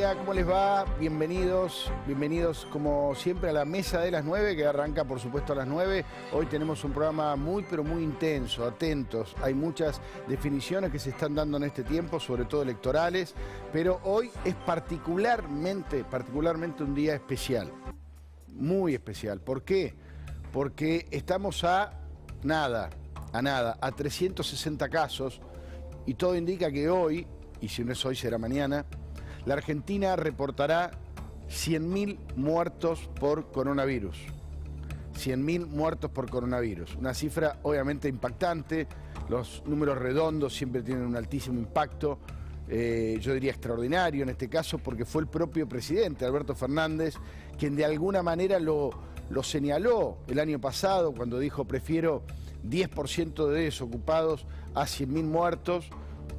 día, ¿cómo les va? Bienvenidos como siempre a la mesa de las 9, que arranca por supuesto a las 9. Hoy tenemos un programa muy pero muy intenso, atentos. Hay muchas definiciones que se están dando en este tiempo, sobre todo electorales, pero hoy es particularmente un día especial, muy especial. ¿Por qué? Porque estamos a 360 casos y todo indica que hoy, y si no es hoy será mañana, la Argentina reportará 100.000 muertos por coronavirus. 100.000 muertos por coronavirus. Una cifra obviamente impactante. Los números redondos siempre tienen un altísimo impacto. Yo diría extraordinario en este caso, porque fue el propio presidente, Alberto Fernández, quien de alguna manera lo señaló el año pasado cuando dijo: prefiero 10% de desocupados a 100.000 muertos,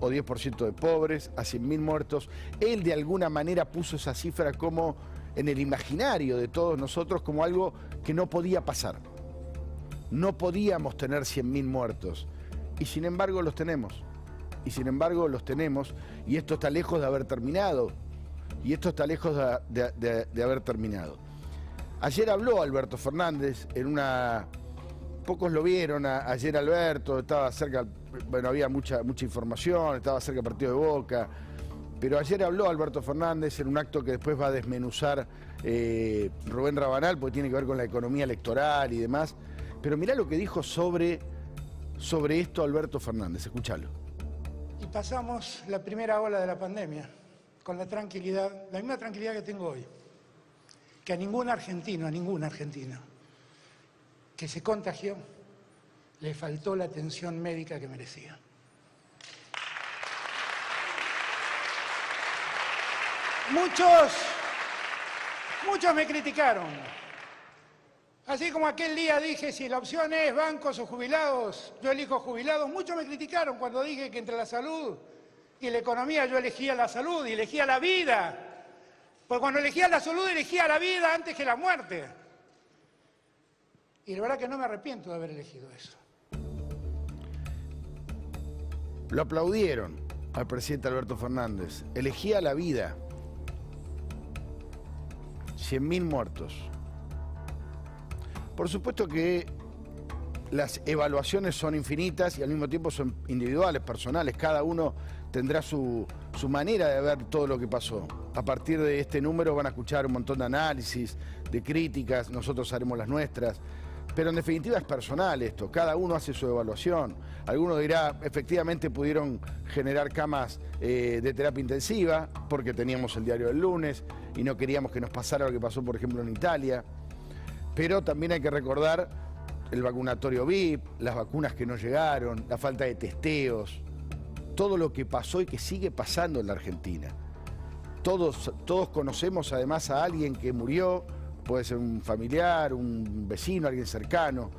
o 10% de pobres a 100.000 muertos. Él de alguna manera puso esa cifra como en el imaginario de todos nosotros como algo que no podía pasar. No podíamos tener 100.000 muertos. Y sin embargo los tenemos. Y sin embargo los tenemos. Y esto está lejos de haber terminado. Y esto está lejos de haber terminado. Ayer habló Alberto Fernández en una... Pocos lo vieron ayer. Alberto estaba cerca, bueno, había mucha información, estaba cerca del partido de Boca, pero ayer habló Alberto Fernández en un acto que después va a desmenuzar Rubén Rabanal, porque tiene que ver con la economía electoral y demás. Pero mirá lo que dijo sobre esto Alberto Fernández, escuchalo. Y pasamos la primera ola de la pandemia con la tranquilidad, la misma tranquilidad que tengo hoy, que a ningún argentino que se contagió le faltó la atención médica que merecía. Muchos me criticaron. Así como aquel día dije, si la opción es bancos o jubilados, yo elijo jubilados. Muchos me criticaron cuando dije que entre la salud y la economía yo elegía la salud y elegía la vida. Porque cuando elegía la salud elegía la vida antes que la muerte. Y la verdad que no me arrepiento de haber elegido eso. Lo aplaudieron al presidente Alberto Fernández. Elegía la vida. 100.000 muertos. Por supuesto que las evaluaciones son infinitas y al mismo tiempo son individuales, personales. Cada uno tendrá su manera de ver todo lo que pasó. A partir de este número van a escuchar un montón de análisis, de críticas, nosotros haremos las nuestras. Pero en definitiva es personal esto, cada uno hace su evaluación. Alguno dirá, efectivamente pudieron generar camas de terapia intensiva porque teníamos el diario del lunes y no queríamos que nos pasara lo que pasó, por ejemplo, en Italia. Pero también hay que recordar el vacunatorio VIP, las vacunas que no llegaron, la falta de testeos, todo lo que pasó y que sigue pasando en la Argentina. Todos conocemos además a alguien que murió. Puede ser un familiar, un vecino, alguien cercano.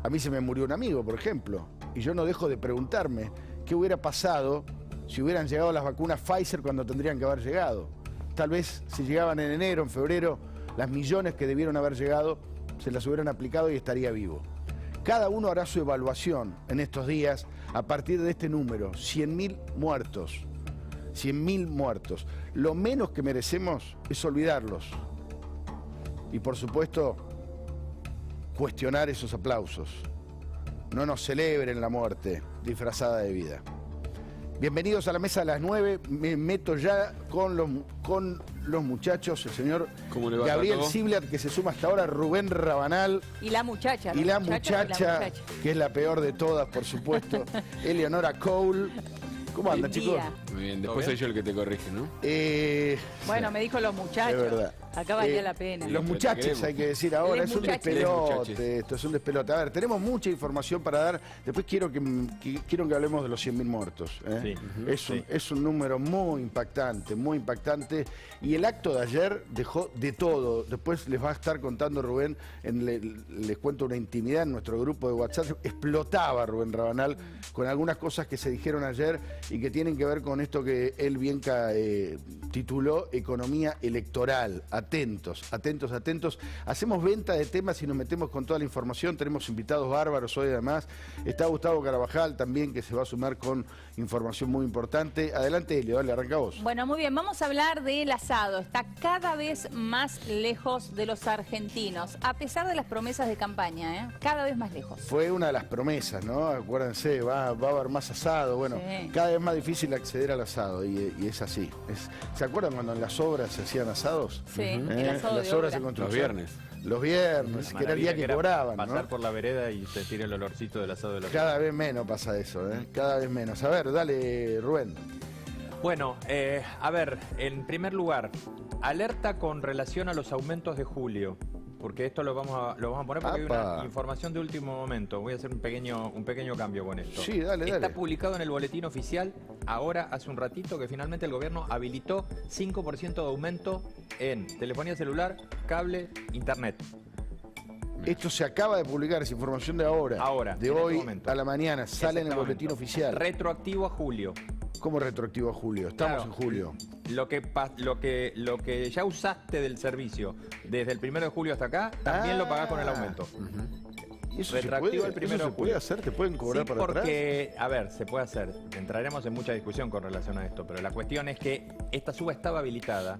A mí se me murió un amigo, por ejemplo. Y yo no dejo de preguntarme qué hubiera pasado si hubieran llegado las vacunas Pfizer cuando tendrían que haber llegado. Tal vez si llegaban en enero, en febrero, las millones que debieron haber llegado se las hubieran aplicado y estaría vivo. Cada uno hará su evaluación en estos días a partir de este número, 100.000 muertos. 100.000 muertos. Lo menos que merecemos es olvidarlos. Y por supuesto, cuestionar esos aplausos. No nos celebren la muerte disfrazada de vida. Bienvenidos a la mesa de las 9. Me meto ya con los muchachos. El señor Gabriel Ziblatt, que se suma hasta ahora, Rubén Rabanal. Y la muchacha. Y la muchacha, que es la peor de todas, por supuesto. Eleonora Cole. ¿Cómo anda, chicos? Muy bien, después soy yo el que te corrige, ¿no? Bueno, me dijo los muchachos. Es verdad. Acá valía la pena. Los muchachos hay que decir ahora, es un despelote, esto es un despelote. A ver, tenemos mucha información para dar, después quiero que hablemos de los 100.000 muertos. Sí. Es un número muy impactante, y el acto de ayer dejó de todo. Después les va a estar contando Rubén, les cuento una intimidad en nuestro grupo de WhatsApp, explotaba Rubén Rabanal con algunas cosas que se dijeron ayer y que tienen que ver con esto que él bien tituló economía electoral. atentos, atentos, atentos. Hacemos venta de temas y nos metemos con toda la información. Tenemos invitados bárbaros hoy además. Está Gustavo Carabajal también, que se va a sumar con información muy importante. Adelante, Elio, dale, arranca vos. Bueno, muy bien, vamos a hablar del asado. Está cada vez más lejos de los argentinos, a pesar de las promesas de campaña, cada vez más lejos. Fue una de las promesas, ¿no? Acuérdense, va a haber más asado. Bueno, sí. Cada vez más difícil acceder al asado y es así. ¿Se acuerdan cuando en las obras se hacían asados? Sí, el asado las obras se construían. Los viernes, que era el día que cobraban, pasar ¿no? por la vereda y sentir el olorcito del asado de la Cada vez menos pasa eso, cada vez menos. A ver, dale, Rubén. Bueno, a ver, en primer lugar, alerta con relación a los aumentos de julio. Porque esto lo vamos a poner porque hay una información de último momento. Voy a hacer un pequeño cambio con esto. Sí, dale. Está publicado en el boletín oficial, ahora hace un ratito, que finalmente el gobierno habilitó 5% de aumento en telefonía celular, cable, internet. Esto se acaba de publicar, esa información de ahora. Ahora, de hoy a la mañana, sale en el boletín oficial. Retroactivo a julio. ¿Cómo retroactivo a julio? Estamos en julio. Lo que ya usaste del servicio desde el 1 de julio hasta acá, también lo pagás con el aumento. ¿Y eso retroactivo el 1 de julio? ¿Se puede hacer? ¿Te pueden cobrar para atrás? Porque, a ver, se puede hacer. Entraremos en mucha discusión con relación a esto, pero la cuestión es que esta suba estaba habilitada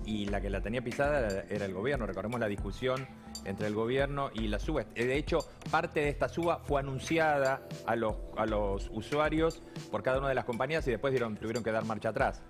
y la que la tenía pisada era el gobierno. Recordemos la discusión entre el gobierno y la suba. De hecho, parte de esta suba fue anunciada a los usuarios por cada una de las compañías y después tuvieron que dar marcha atrás.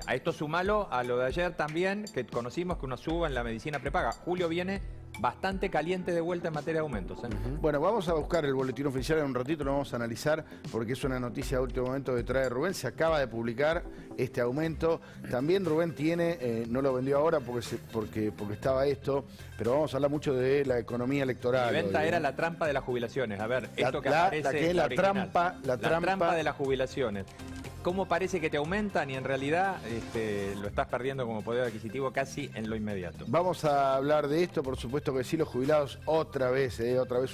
A esto sumalo a lo de ayer también, que conocimos que una suba en la medicina prepaga. Julio viene bastante caliente de vuelta en materia de aumentos. Bueno, vamos a buscar el boletín oficial en un ratito, lo vamos a analizar porque es una noticia de último momento que trae Rubén. Se acaba de publicar este aumento. También Rubén tiene, no lo vendió ahora porque estaba esto, pero vamos a hablar mucho de la economía electoral. Mi venta era la trampa de las jubilaciones. A ver, esto que aparece es la trampa de las jubilaciones. ¿Cómo parece que te aumentan y en realidad lo estás perdiendo como poder adquisitivo casi en lo inmediato? Vamos a hablar de esto, por supuesto que sí, los jubilados otra vez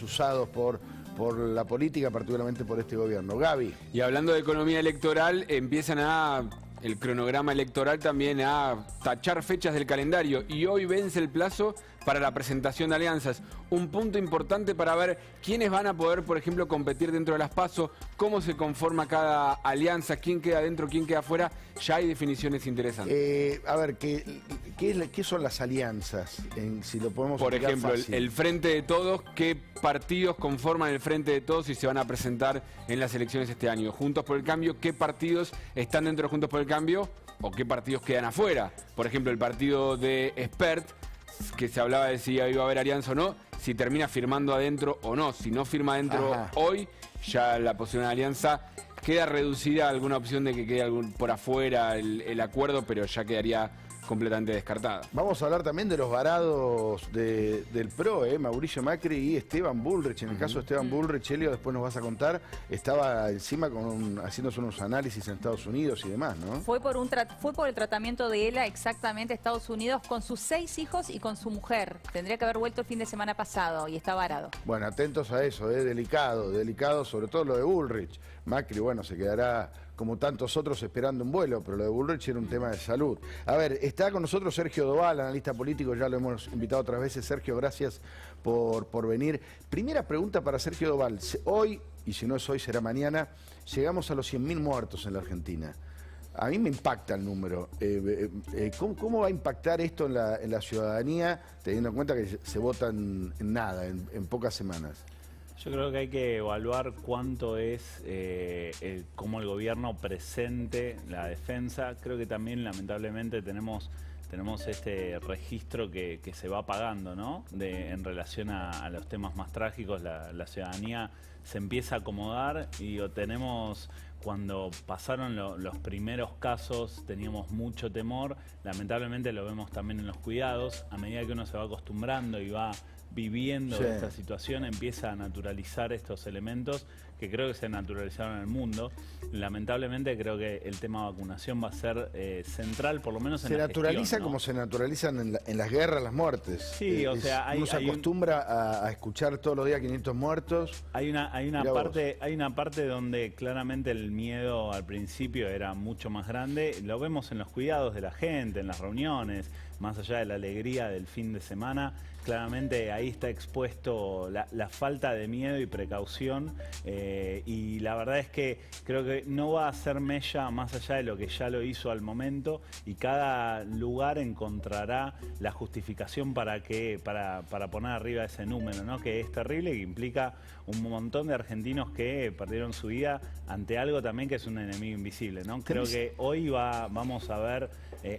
usados por la política, particularmente por este gobierno. Gaby. Y hablando de economía electoral, empiezan el cronograma electoral también a tachar fechas del calendario y hoy vence el plazo para la presentación de alianzas. Un punto importante para ver quiénes van a poder, por ejemplo, competir dentro de las PASO, cómo se conforma cada alianza, quién queda dentro, quién queda afuera. Ya hay definiciones interesantes. A ver, ¿qué son las alianzas? Si lo podemos por ejemplo, el Frente de Todos, ¿qué partidos conforman el Frente de Todos y se van a presentar en las elecciones este año? Juntos por el Cambio, ¿qué partidos están dentro de Juntos por el Cambio o qué partidos quedan afuera? Por ejemplo, el partido de Espert, que se hablaba de si iba a haber alianza o no, si termina firmando adentro o no. Si no firma adentro hoy, ya la posibilidad de alianza queda reducida a alguna opción de que quede por afuera el acuerdo, pero ya quedaría completamente descartada. Vamos a hablar también de los varados del PRO, Mauricio Macri y Esteban Bullrich. En el caso de Esteban Bullrich, Elio, después nos vas a contar, estaba encima haciéndose unos análisis en Estados Unidos y demás, ¿no? Fue por el tratamiento de ELA exactamente a Estados Unidos con sus 6 hijos y con su mujer. Tendría que haber vuelto el fin de semana pasado y está varado. Bueno, atentos a eso, delicado, sobre todo lo de Bullrich. Macri, bueno, se quedará como tantos otros esperando un vuelo, pero lo de Bullrich era un tema de salud. A ver, está con nosotros Sergio Doval, analista político, ya lo hemos invitado otras veces. Sergio, gracias por venir. Primera pregunta para Sergio Doval. Hoy, y si no es hoy será mañana, llegamos a los 100.000 muertos en la Argentina. A mí me impacta el número. ¿Cómo va a impactar esto en la ciudadanía, teniendo en cuenta que se vota en nada, en pocas semanas? Yo creo que hay que evaluar cuánto es cómo el gobierno presente la defensa. Creo que también, lamentablemente, tenemos este registro que se va apagando, ¿no? En relación a los temas más trágicos, la ciudadanía se empieza a acomodar y tenemos... Cuando pasaron los primeros casos teníamos mucho temor, lamentablemente lo vemos también en los cuidados. A medida que uno se va acostumbrando y va viviendo esta situación, empieza a naturalizar estos elementos que creo que se naturalizaron en el mundo. Lamentablemente creo que el tema vacunación va a ser central, por lo menos en la gestión, ¿no? Se naturaliza como se naturalizan en las guerras las muertes. Sí, o sea, uno se acostumbra a escuchar todos los días 500 muertos. Hay una parte donde claramente el miedo al principio era mucho más grande. Lo vemos en los cuidados de la gente, en las reuniones. más allá de la alegría del fin de semana. Claramente ahí está expuesto la falta de miedo y precaución, y la verdad es que creo que no va a hacer mella más allá de lo que ya lo hizo al momento, y cada lugar encontrará la justificación para poner arriba ese número, ¿no? Que es terrible y que implica un montón de argentinos que perdieron su vida ante algo también que es un enemigo invisible, ¿no? Creo que hoy vamos a ver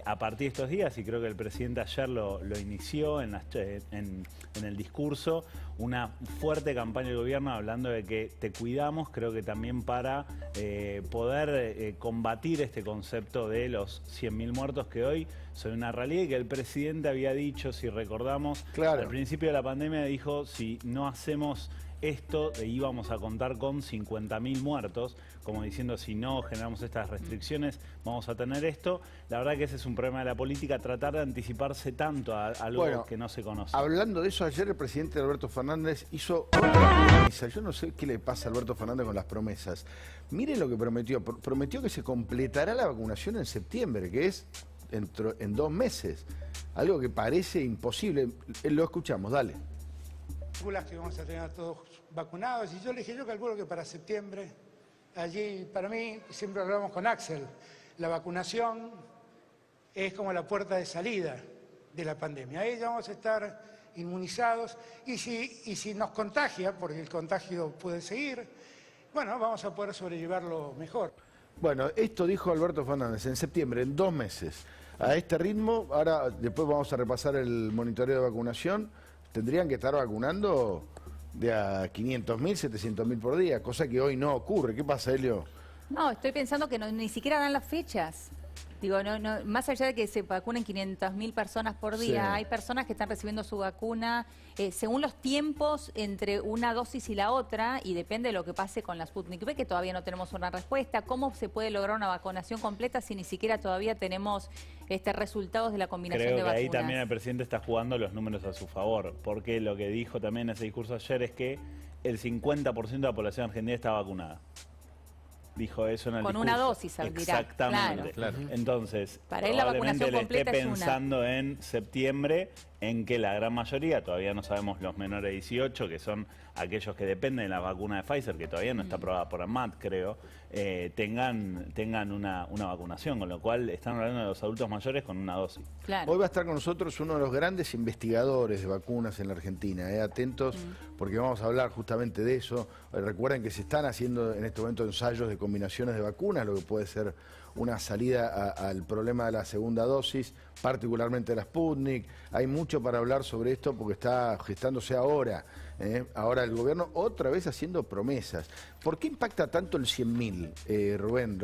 a partir de estos días, y creo que el presidente ayer lo inició en el discurso, una fuerte campaña del gobierno hablando de que te cuidamos, creo que también para poder combatir este concepto de los 100.000 muertos que hoy son una realidad, y que el presidente había dicho, si recordamos, al principio de la pandemia dijo, si no hacemos esto, íbamos a contar con 50.000 muertos, como diciendo, si no generamos estas restricciones, vamos a tener esto. La verdad que ese es un problema de la política, tratar de anticiparse tanto a algo que no se conoce. Hablando de eso, ayer el presidente Alberto Fernández hizo otra promesa. Yo no sé qué le pasa a Alberto Fernández con las promesas. Miren lo que prometió. Prometió que se completará la vacunación en septiembre, que es en 2 meses. Algo que parece imposible. Lo escuchamos, dale. Que vamos a tener a todos vacunados, y yo le dije, yo calculo que para septiembre, allí, para mí, siempre hablamos con Axel, la vacunación es como la puerta de salida de la pandemia. Ahí ya vamos a estar inmunizados, y si nos contagia, porque el contagio puede seguir, bueno, vamos a poder sobrellevarlo mejor. Bueno, esto dijo Alberto Fernández en septiembre, en 2 meses. A este ritmo, ahora después vamos a repasar el monitoreo de vacunación. Tendrían que estar vacunando de a 500.000, 700.000 por día, cosa que hoy no ocurre. ¿Qué pasa, Helio? No, estoy pensando que ni siquiera dan las fechas. Digo, no, más allá de que se vacunen 500.000 personas por día, Sí. hay personas que están recibiendo su vacuna según los tiempos entre una dosis y la otra, y depende de lo que pase con la Sputnik V, que todavía no tenemos una respuesta. ¿Cómo se puede lograr una vacunación completa si ni siquiera todavía tenemos resultados de la combinación Creo de que vacunas? ahí también el presidente está jugando los números a su favor, porque lo que dijo también en ese discurso ayer es que el 50% de la población argentina está vacunada. Dijo eso en el discurso. Con una dosis, dirá. Exactamente. Claro. Entonces, para él la probablemente vacunación le esté completa es una. pensando en septiembre, en que la gran mayoría, todavía no sabemos los menores de 18, que son aquellos que dependen de la vacuna de Pfizer, que todavía no está aprobada por ANMAT, creo, tengan una vacunación, con lo cual están hablando de los adultos mayores con una dosis. Claro. Hoy va a estar con nosotros uno de los grandes investigadores de vacunas en la Argentina. Atentos, porque vamos a hablar justamente de eso. Recuerden que se están haciendo en este momento ensayos de combinaciones de vacunas, lo que puede ser una salida al problema de la segunda dosis, particularmente de la Sputnik. Hay mucho para hablar sobre esto porque está gestándose ahora. Ahora el gobierno otra vez haciendo promesas. ¿Por qué impacta tanto el 100.000, Rubén?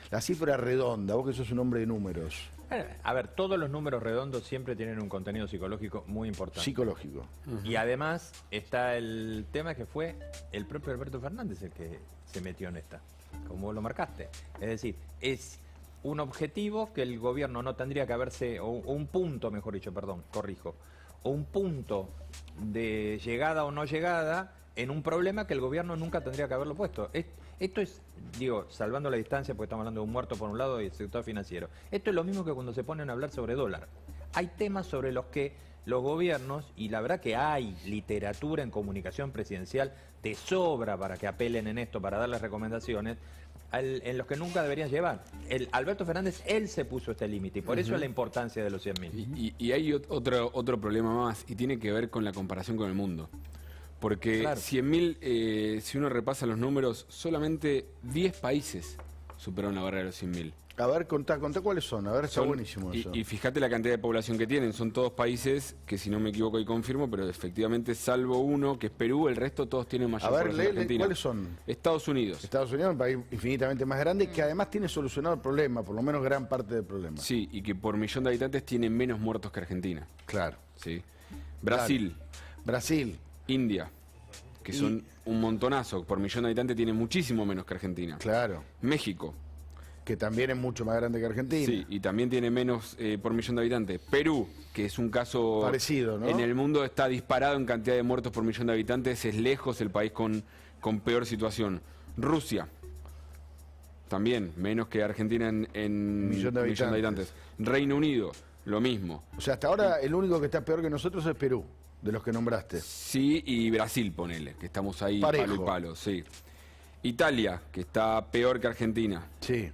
La cifra redonda, vos que sos un hombre de números. A ver, todos los números redondos siempre tienen un contenido psicológico muy importante. Psicológico. Y además está el tema que fue el propio Alberto Fernández el que se metió en esta, como vos lo marcaste. Es decir, es un objetivo que el gobierno no tendría que haberse, o un punto, mejor dicho, perdón, corrijo, o un punto de llegada o no llegada en un problema que el gobierno nunca tendría que haberlo puesto. Esto es, digo, salvando la distancia, porque estamos hablando de un muerto por un lado y el sector financiero. Esto es lo mismo que cuando se ponen a hablar sobre dólar. Hay temas sobre los que los gobiernos, y la verdad que hay literatura en comunicación presidencial de sobra para que apelen en esto, para darles recomendaciones, en los que nunca deberían llevar. Alberto Fernández, él se puso este límite, y por eso es la importancia de los 100.000. Y hay otro problema más, y tiene que ver con la comparación con el mundo. Porque Claro. 100.000, si uno repasa los números, solamente 10 países superaron la barrera de los 100.000. A ver, contá cuáles son. A ver, está buenísimo eso. Y fíjate la cantidad de población que tienen. Son todos países que, si no me equivoco y confirmo, pero efectivamente, salvo uno, que es Perú, el resto todos tienen mayor población que Argentina. ¿Cuáles son? Estados Unidos. Estados Unidos es un país infinitamente más grande que además tiene solucionado el problema, por lo menos gran parte del problema. Sí, y que por millón de habitantes tiene menos muertos que Argentina. Claro. Sí. Brasil, Brasil. India, que son un montonazo. Por millón de habitantes tiene muchísimo menos que Argentina. Claro. México. Que también es mucho más grande que Argentina. Sí, y también tiene menos por millón de habitantes. Perú, que es un caso parecido, ¿no? En el mundo está disparado en cantidad de muertos por millón de habitantes, es lejos el país con peor situación. Rusia, también menos que Argentina en Millón de habitantes. Reino Unido, lo mismo. O sea, hasta ahora el único que está peor que nosotros es Perú, de los que nombraste. Sí, y Brasil, ponele, que estamos ahí Parejo. palo y palo, sí. Italia, que está peor que Argentina. Sí.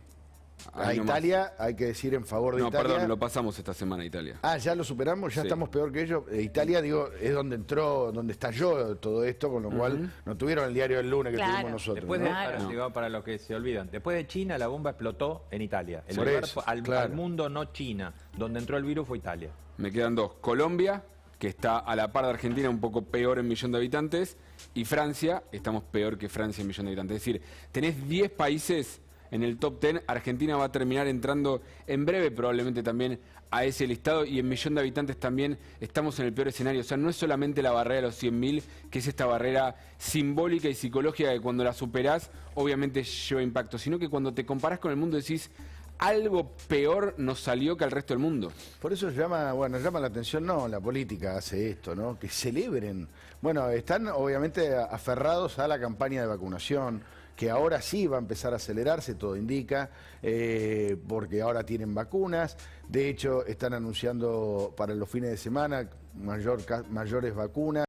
A Ahí nomás. Italia, hay que decir en favor de No, Italia. perdón, lo pasamos esta semana a Italia. Ah, ya lo superamos, ya Sí. estamos peor que ellos. Italia, digo, es donde entró, donde estalló todo esto, con lo cual no tuvieron el diario del lunes que Claro. tuvimos nosotros. Después ¿no? de, Claro. para los que se olvidan, después de China la bomba explotó en Italia. El Por lugar eso, al claro. mundo, no China. Donde entró el virus fue Italia. Me quedan dos. Colombia, que está a la par de Argentina, un poco peor en millón de habitantes. Y Francia, estamos peor que Francia en millón de habitantes. Es decir, tenés 10 países en el top 10. Argentina va a terminar entrando en breve probablemente también a ese listado. Y en millón de habitantes también estamos en el peor escenario. O sea, no es solamente la barrera de los 100.000, que es esta barrera simbólica y psicológica que cuando la superás, obviamente lleva impacto. Sino que cuando te comparás con el mundo decís, algo peor nos salió que al resto del mundo. Por eso llama la atención, no, la política hace esto, ¿no? Que celebren. Bueno, están obviamente aferrados a la campaña de vacunación, que ahora sí va a empezar a acelerarse, todo indica, porque ahora tienen vacunas. De hecho, están anunciando para los fines de semana mayores vacunas.